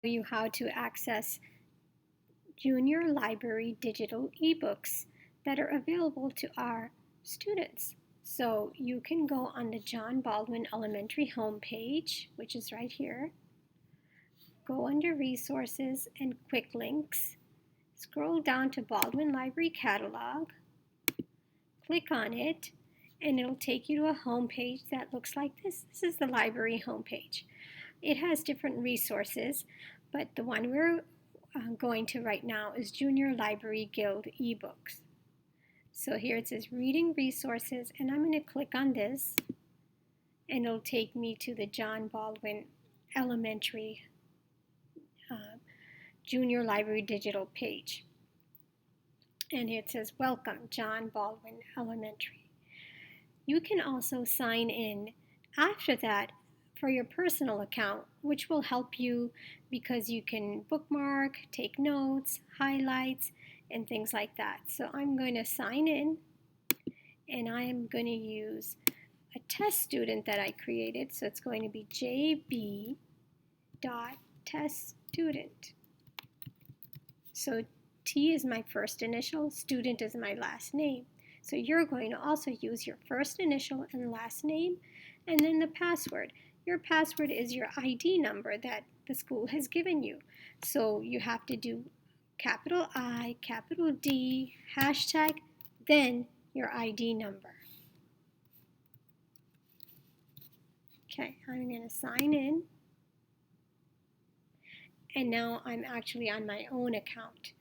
You how to access junior library digital ebooks that are available to our students. So you can go on the John Baldwin Elementary homepage, which is right here. Go under Resources and Quick Links. Scroll down to Baldwin Library Catalog. Click on it, and it'll take you to a homepage that looks like this. This is the library homepage. It has different resources, but the one we're going to right now is Junior Library Guild eBooks. So here it says Reading Resources, and I'm going to click on this, and it'll take me to the John Baldwin Elementary Junior Library Digital page. And it says Welcome, John Baldwin Elementary. You can also sign in after that for your personal account, which will help you because you can bookmark, take notes, highlights, and things like that. So I'm going to sign in, and I am going to use a test student that I created. So it's going to be jb.teststudent. So T is my first initial, student is my last name. So you're going to also use your first initial and last name, and then the password. Your password is your ID number that the school has given you. So you have to do capital I, capital D, hashtag, then your ID number. Okay, I'm going to sign in. And now I'm actually on my own account.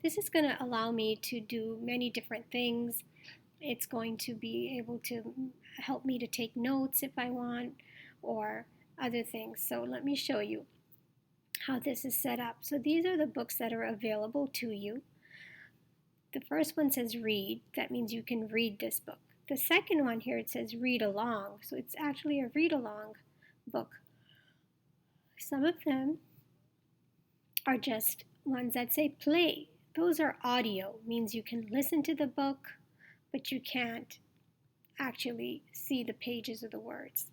This is going to allow me to do many different things. It's going to be able to help me to take notes if I want, or other things. So let me show you how this is set up. So these are the books that are available to you. The first one says read. That means you can read this book. The second one here, it says read along. So it's actually a read along book. Some of them are just ones that say play. Those are audio, means you can listen to the book, but you can't actually see the pages or the words.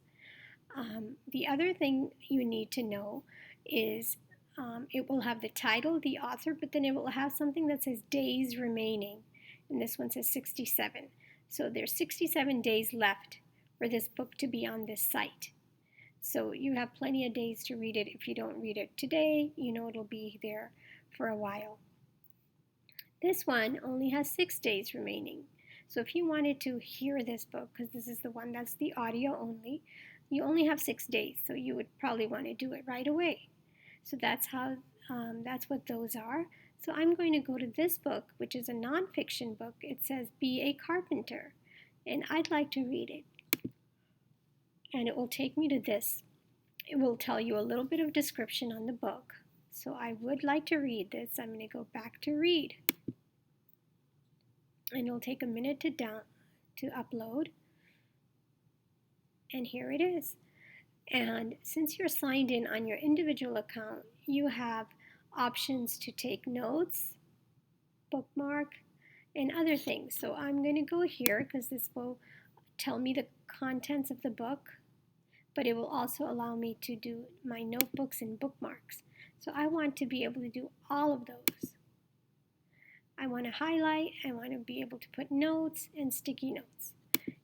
The other thing you need to know is it will have the title, the author, but then it will have something that says days remaining. And this one says 67. So there's 67 days left for this book to be on this site. So you have plenty of days to read it. If you don't read it today, you know it'll be there for a while. This one only has 6 days remaining. So if you wanted to hear this book, because this is the one that's the audio only, you only have 6 days, so you would probably want to do it right away. So that's what those are. So I'm going to go to this book, which is a nonfiction book. It says Be a Carpenter, and I'd like to read it. And it will take me to this. It will tell you a little bit of description on the book. So I would like to read this. I'm going to go back to read. And it'll take a minute to upload. And here it is. And since you're signed in on your individual account, you have options to take notes, bookmark, and other things. So I'm going to go here because this will tell me the contents of the book, but it will also allow me to do my notebooks and bookmarks. So I want to be able to do all of those. I want to highlight, I want to be able to put notes and sticky notes.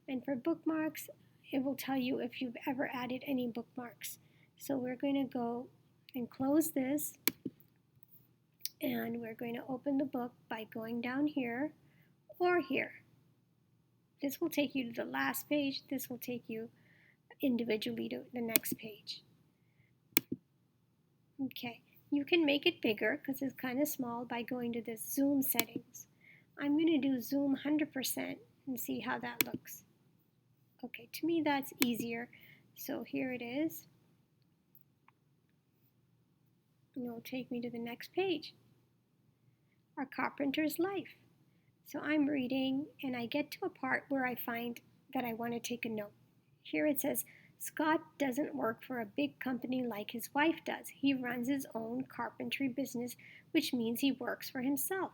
And for bookmarks, it will tell you if you've ever added any bookmarks. So we're going to go and close this, and we're going to open the book by going down here or here. This will take you to the last page. This will take you individually to the next page. Okay, you can make it bigger because it's kind of small by going to the zoom settings. I'm going to do zoom 100% and see how that looks. Okay, to me that's easier. So here it is. And it'll take me to the next page. Our Carpenter's Life. So I'm reading and I get to a part where I find that I want to take a note. Here it says, Scott doesn't work for a big company like his wife does. He runs his own carpentry business, which means he works for himself.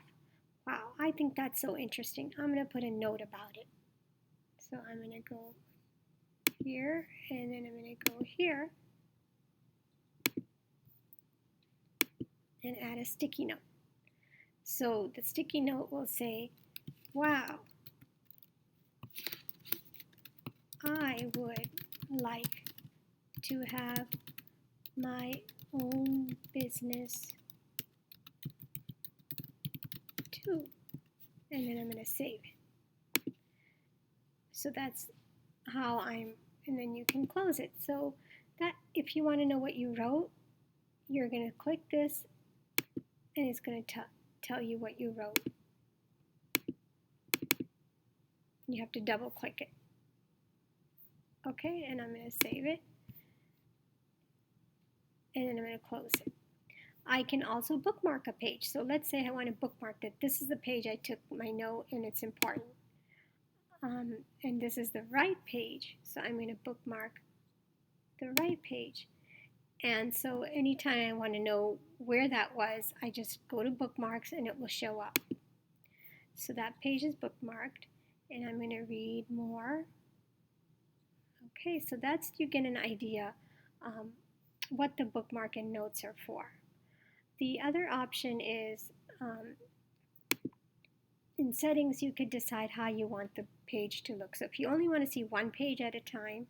Wow, I think that's so interesting. I'm going to put a note about it. So I'm going to go here, and then I'm going to go here. and add a sticky note. So the sticky note will say, wow, I would like to have my own business too. And then I'm going to save it. So that's how and then you can close it. So that if you want to know what you wrote, you're going to click this and it's going to tell you what you wrote. You have to double click it. Okay, and I'm going to save it. And then I'm going to close it. I can also bookmark a page. So let's say I want to bookmark that this is the page I took my note and it's important. And this is the right page. So I'm going to bookmark the right page. And so anytime I want to know where that was, I just go to bookmarks and it will show up. So that page is bookmarked and I'm going to read more. Okay, so that's, you get an idea what the bookmark and notes are for. The other option is in settings you could decide how you want the page to look. So if you only want to see one page at a time,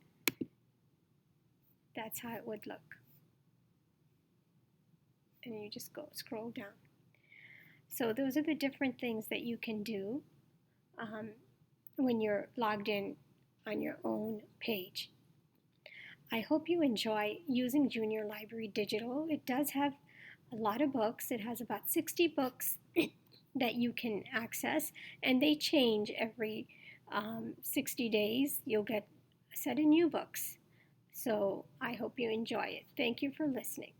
that's how it would look. And you just scroll down. So those are the different things that you can do when you're logged in on your own page. I hope you enjoy using Junior Library Digital. It does have a lot of books. It has about 60 books that you can access, and they change every 60 days. You'll get a set of new books. So I hope you enjoy it. Thank you for listening.